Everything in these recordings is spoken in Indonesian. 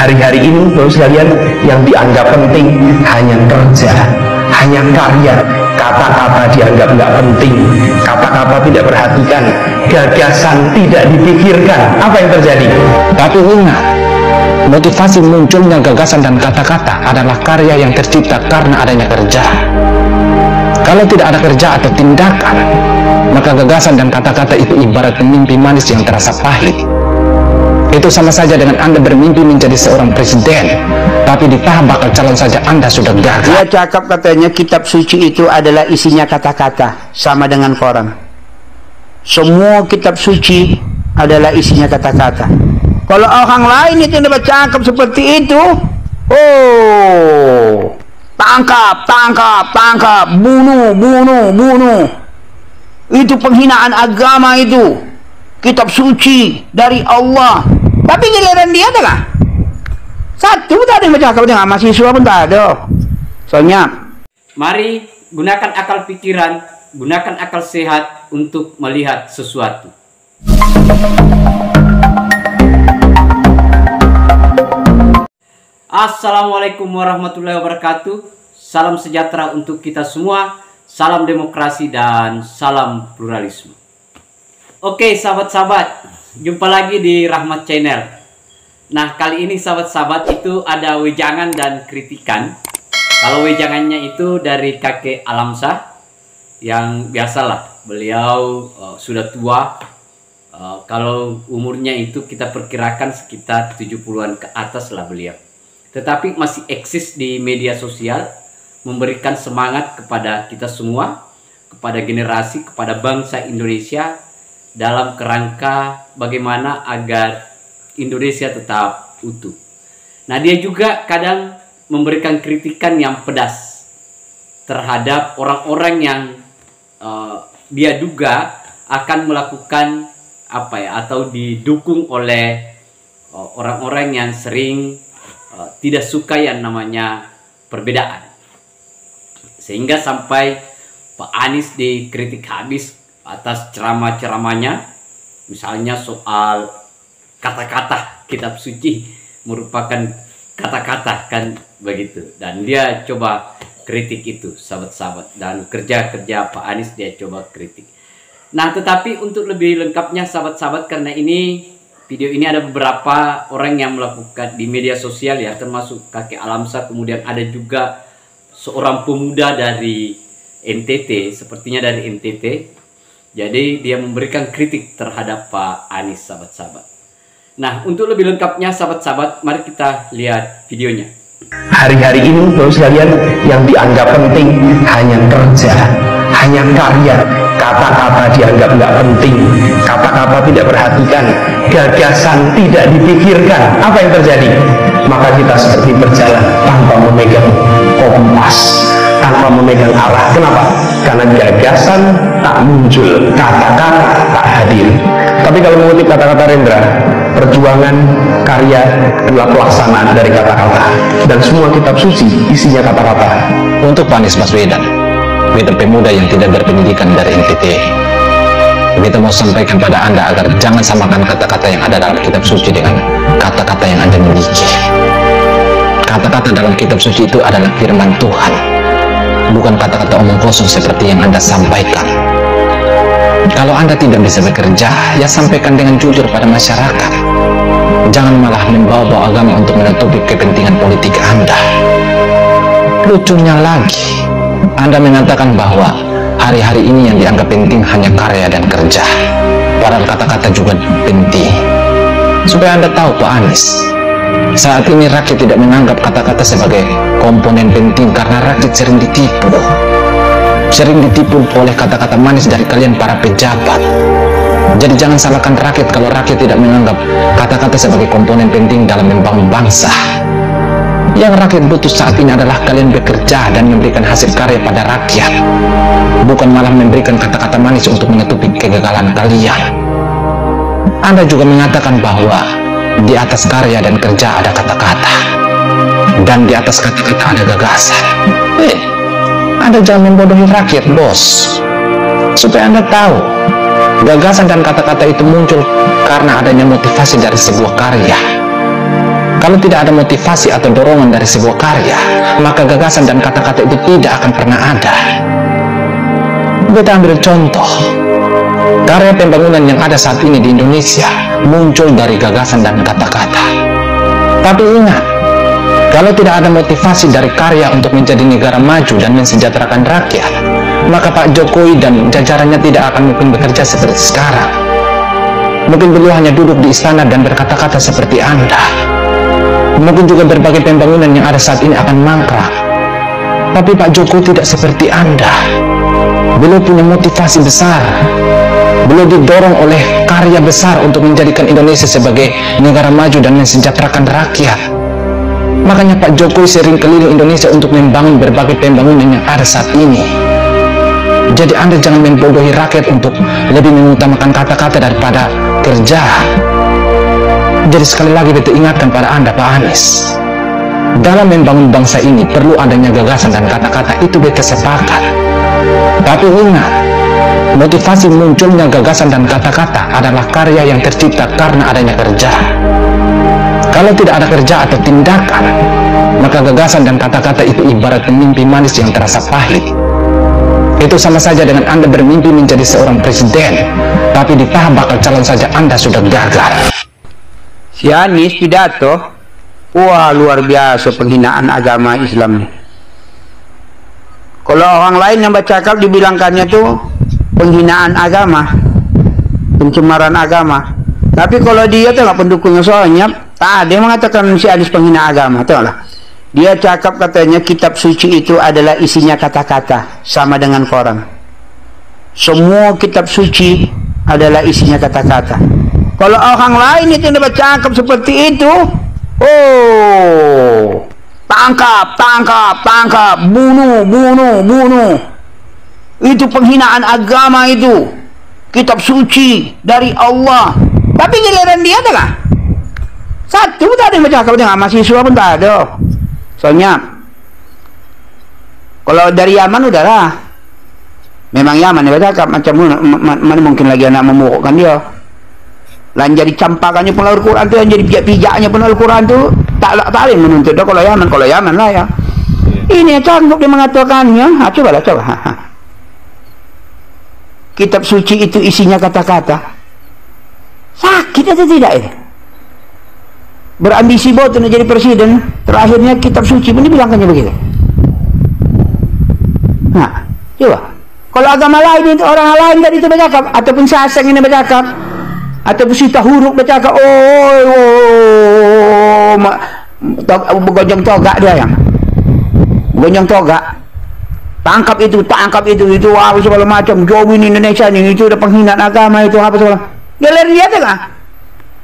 Hari-hari ini Bapak sekalian, yang dianggap penting hanya kerja, hanya karya. Kata-kata dianggap nggak penting, kata-kata tidak perhatikan, gagasan tidak dipikirkan. Apa yang terjadi? Tapi ingat, motivasi munculnya gagasan dan kata-kata adalah karya yang tercipta karena adanya kerja. Kalau tidak ada kerja atau tindakan, maka gagasan dan kata-kata itu ibarat mimpi manis yang terasa pahit. Itu sama saja dengan Anda bermimpi menjadi seorang presiden, tapi di tahap bakal calon saja Anda sudah gagal. Dia cakap katanya kitab suci itu adalah isinya kata-kata, sama dengan Quran. Semua kitab suci adalah isinya kata-kata. Kalau orang lain itu yang bercakap seperti itu, oh, tangkap, tangkap, tangkap, bunuh, bunuh, bunuh. Itu penghinaan agama itu. Kitab suci dari Allah. Tapi giliran dia adalah satu tak ada yang bercakap dengan mahasiswa pun tak ada. Soalnya, mari gunakan akal pikiran, gunakan akal sehat untuk melihat sesuatu. Assalamualaikum warahmatullahi wabarakatuh. Salam sejahtera untuk kita semua. Salam demokrasi dan salam pluralisme. Oke sahabat-sahabat, jumpa lagi di Rahmat Channel. Nah, kali ini sahabat-sahabat itu ada wejangan dan kritikan. Kalau wejangannya itu dari kakek Alamsyah, yang biasalah beliau sudah tua. Kalau umurnya itu kita perkirakan sekitar 70-an ke atas lah beliau. Tetapi masih eksis di media sosial, memberikan semangat kepada kita semua, kepada generasi, kepada bangsa Indonesia, dalam kerangka bagaimana agar Indonesia tetap utuh. Nah, dia juga kadang memberikan kritikan yang pedas terhadap orang-orang yang dia duga akan melakukan atau didukung oleh orang-orang yang sering tidak suka yang namanya perbedaan. Sehingga sampai Pak Anies dikritik habis atas ceramah-ceramahnya, misalnya soal kata-kata kitab suci merupakan kata-kata, kan begitu. Dan dia coba kritik itu sahabat-sahabat, dan kerja-kerja Pak Anies dia coba kritik. Nah, tetapi untuk lebih lengkapnya sahabat-sahabat, karena ini video ini ada beberapa orang yang melakukan di media sosial ya, termasuk kakek Alamsyah, kemudian ada juga seorang pemuda dari NTT, sepertinya dari NTT. Jadi dia memberikan kritik terhadap Pak Anies sahabat-sahabat. Nah, untuk lebih lengkapnya sahabat-sahabat, mari kita lihat videonya. Hari-hari ini Bapak sekalian, yang dianggap penting hanya kerja, hanya karya. Kata-kata dianggap nggak penting, kata-kata tidak perhatikan, gagasan tidak dipikirkan. Apa yang terjadi? Maka kita seperti berjalan tanpa memegang kompas, tanpa memegang arah. Kenapa? Karena gagasan tak muncul, kata-kata tak hadir. Tapi kalau mengutip kata-kata Rendra, perjuangan karya adalah pelaksanaan dari kata-kata, dan semua kitab suci isinya kata-kata. Untuk Pak Anies Baswedan, kita pemuda yang tidak berpendidikan dari NTT, kita mau sampaikan pada Anda agar jangan samakan kata-kata yang ada dalam kitab suci dengan kata-kata yang Anda miliki. Kata-kata dalam kitab suci itu adalah firman Tuhan, bukan kata-kata omong kosong seperti yang Anda sampaikan. Kalau Anda tidak bisa bekerja, ya sampaikan dengan jujur pada masyarakat. Jangan malah membawa-bawa agama untuk menutupi kepentingan politik Anda. Lucunya lagi, Anda mengatakan bahwa hari-hari ini yang dianggap penting hanya karya dan kerja, padahal kata-kata juga penting. Supaya Anda tahu Pak Anies, saat ini rakyat tidak menganggap kata-kata sebagai komponen penting karena rakyat sering ditipu. Sering ditipu oleh kata-kata manis dari kalian para pejabat. Jadi jangan salahkan rakyat kalau rakyat tidak menganggap kata-kata sebagai komponen penting dalam membangun bangsa. Yang rakyat butuh saat ini adalah kalian bekerja dan memberikan hasil karya pada rakyat, bukan malah memberikan kata-kata manis untuk menutupi kegagalan kalian. Anda juga mengatakan bahwa di atas karya dan kerja ada kata-kata, dan di atas kata-kata ada gagasan. Anda jangan membodohi rakyat, bos. Supaya Anda tahu, gagasan dan kata-kata itu muncul karena adanya motivasi dari sebuah karya. Kalau tidak ada motivasi atau dorongan dari sebuah karya, maka gagasan dan kata-kata itu tidak akan pernah ada. Kita ambil contoh, karya pembangunan yang ada saat ini di Indonesia muncul dari gagasan dan kata-kata. Tapi ingat, kalau tidak ada motivasi dari karya untuk menjadi negara maju dan mensejahterakan rakyat, maka Pak Jokowi dan jajarannya tidak akan mungkin bekerja seperti sekarang. Mungkin beliau hanya duduk di istana dan berkata-kata seperti Anda. Mungkin juga berbagai pembangunan yang ada saat ini akan mangkrak. Tapi Pak Jokowi tidak seperti Anda. Beliau punya motivasi besar. Beliau didorong oleh karya besar untuk menjadikan Indonesia sebagai negara maju dan mensejahterakan rakyat. Makanya Pak Jokowi sering keliling Indonesia untuk membangun berbagai pembangunan yang ada saat ini. Jadi Anda jangan membodohi rakyat untuk lebih mengutamakan kata-kata daripada kerja. Jadi sekali lagi beta ingatkan pada Anda Pak Anies, dalam membangun bangsa ini perlu adanya gagasan dan kata-kata, itu beta sepakat. Tapi ingat, motivasi munculnya gagasan dan kata-kata adalah karya yang tercipta karena adanya kerja. Kalau tidak ada kerja atau tindakan, maka gagasan dan kata-kata itu ibarat mimpi manis yang terasa pahit. Itu sama saja dengan Anda bermimpi menjadi seorang presiden, tapi di tahap bakal calon saja Anda sudah gagal. Si Anies pidato, wah luar biasa penghinaan agama Islam nih. Kalau orang lain yang bercakap dibilangkannya tuh penghinaan agama, pencemaran agama. Tapi kalau dia tuh nggak pendukungnya, soalnya tak ada yang mengatakan si Anies penghina agama, tahu lah. Dia cakap katanya kitab suci itu adalah isinya kata-kata, sama dengan Quran. Semua kitab suci adalah isinya kata-kata. Kalau orang lain itu yang bercakap seperti itu, oh, tangkap, tangkap, tangkap, bunuh, bunuh, bunuh. Itu penghinaan agama itu. Kitab suci dari Allah. Tapi giliran dia adalah satu tak ada yang bercakap dengan mahasiswa pun tak ada. Soalnya kalau dari Yaman udahlah, memang Yaman yang bercakap, macam mana mungkin lagi anak memukukkan dia. Lain jadi campakannya pun Al-Quran tu, yang jadi pijak-pijaknya pun Al-Quran tu, tak ada yang menuntut dah. Kalau Yaman lah ya. Ini cangkuk dia mengatakannya. Cobalah, coba. Kitab suci itu isinya kata-kata. Sakit atau tidak ini? Berambisi bahwa nak jadi presiden, terakhirnya kitab suci pun dibilangkannya begitu. Nah, coba. Kalau agama lain itu, orang lain tadi itu bercakap, ataupun saseng ini bercakap, ataupun sita huruf bercakap, bergonjong togak dia yang bergonjong togak, tangkap itu, wah segala macam, jauh ini Indonesia ini, itu udah penghinaan agama itu, apa segala. Galer dia tengah,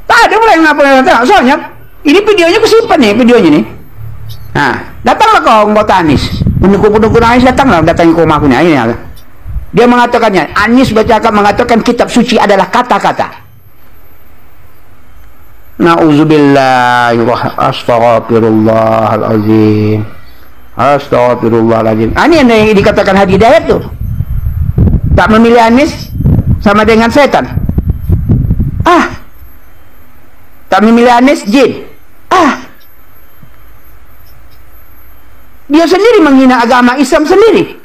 tak ada mulai ngapa-ngapa. Soalnya ini videonya kesimpan nih, videonya nih. Nah, datanglah kau anggota Anies, pendukung Anies datang ke rumah aku nih. Ini dia mengatakannya, Anies bercakap mengatakan kitab suci adalah kata-kata. Na'udzubillah, astaghfirullahalazim, astaghfirullahalazim. Ini yang dikatakan Haji Hidayat tuh, tak memilih Anies sama dengan setan. Tak memilih Anies jin. Dia sendiri menghina agama Islam sendiri.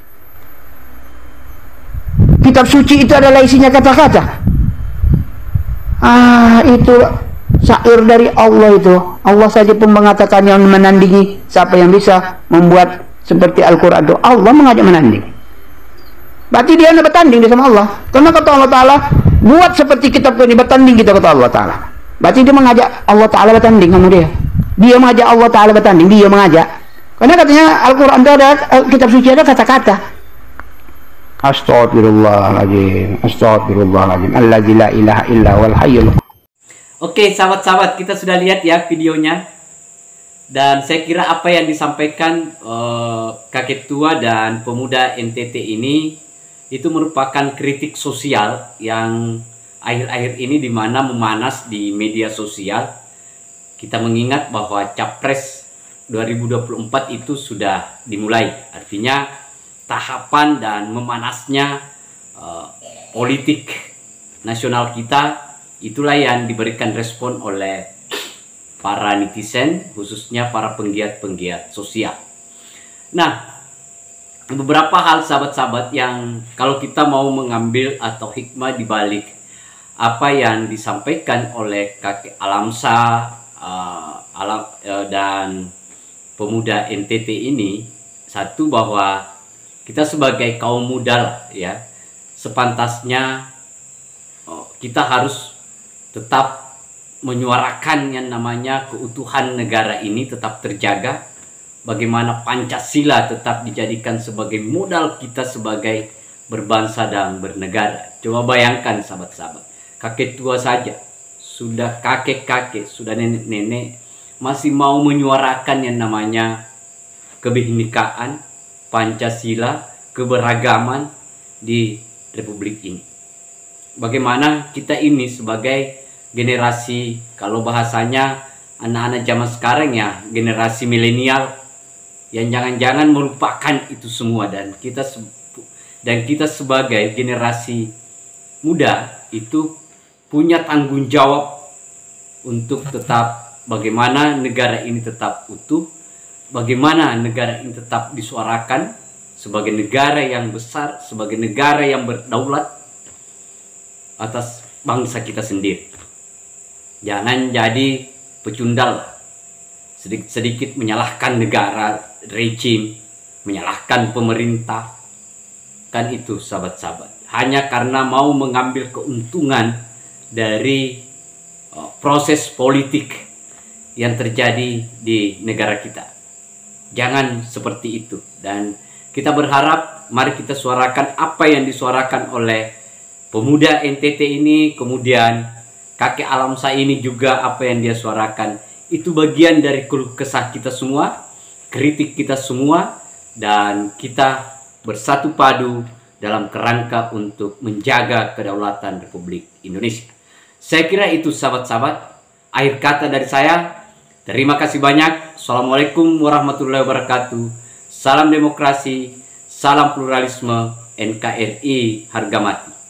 Kitab suci itu adalah isinya kata-kata. Itu syair dari Allah itu. Allah saja pun mengatakan yang menandingi. Siapa yang bisa membuat seperti Al-Quran itu? Allah mengajak menanding. Berarti dia nak bertanding dia sama Allah. Karena kata Allah Ta'ala, buat seperti kitab ini, bertanding kita kata Allah Ta'ala. Berarti dia mengajak Allah Ta'ala bertanding sama dia. Dia mengajak Allah Ta'ala bertanding. Dia mengajak. Karena katanya Al-Quran itu ada, kitab suci ada kata-kata. Astagfirullahaladzim, astagfirullahaladzim, alladzi la ilaha illa wal hayyul. Oke, sahabat-sahabat, kita sudah lihat ya videonya. Dan saya kira apa yang disampaikan kakek tua dan pemuda NTT ini itu merupakan kritik sosial yang akhir-akhir ini dimana memanas di media sosial. Kita mengingat bahwa Capres 2024 itu sudah dimulai. Artinya tahapan dan memanasnya politik nasional kita, itulah yang diberikan respon oleh para netizen, khususnya para penggiat-penggiat sosial. Nah, beberapa hal sahabat-sahabat yang kalau kita mau mengambil atau hikmah di balik apa yang disampaikan oleh kakek Alamsa dan pemuda NTT ini, satu, bahwa kita sebagai kaum muda lah, ya, sepantasnya kita harus tetap menyuarakan yang namanya keutuhan negara ini tetap terjaga. Bagaimana Pancasila tetap dijadikan sebagai modal kita sebagai berbangsa dan bernegara. Coba bayangkan sahabat-sahabat, kakek tua saja, sudah kakek-kakek, sudah nenek-nenek, masih mau menyuarakan yang namanya kebinekaan, Pancasila, keberagaman di Republik ini. Bagaimana kita ini sebagai generasi, kalau bahasanya anak-anak zaman sekarang ya, generasi milenial, yang jangan-jangan melupakan itu semua, dan kita sebagai generasi muda itu punya tanggung jawab untuk tetap bagaimana negara ini tetap utuh, bagaimana negara ini tetap disuarakan sebagai negara yang besar, sebagai negara yang berdaulat atas bangsa kita sendiri. Jangan jadi pecundal, sedikit-sedikit menyalahkan negara, rejim, menyalahkan pemerintah. Kan itu sahabat-sahabat, hanya karena mau mengambil keuntungan dari proses politik yang terjadi di negara kita. Jangan seperti itu. Dan kita berharap mari kita suarakan apa yang disuarakan oleh pemuda NTT ini, kemudian kakek Alamsa ini juga apa yang dia suarakan. Itu bagian dari keluh kesah kita semua, kritik kita semua, dan kita bersatu padu dalam kerangka untuk menjaga kedaulatan Republik Indonesia. Saya kira itu sahabat-sahabat, akhir kata dari saya. Terima kasih banyak. Assalamualaikum warahmatullahi wabarakatuh. Salam demokrasi, salam pluralisme, NKRI harga mati.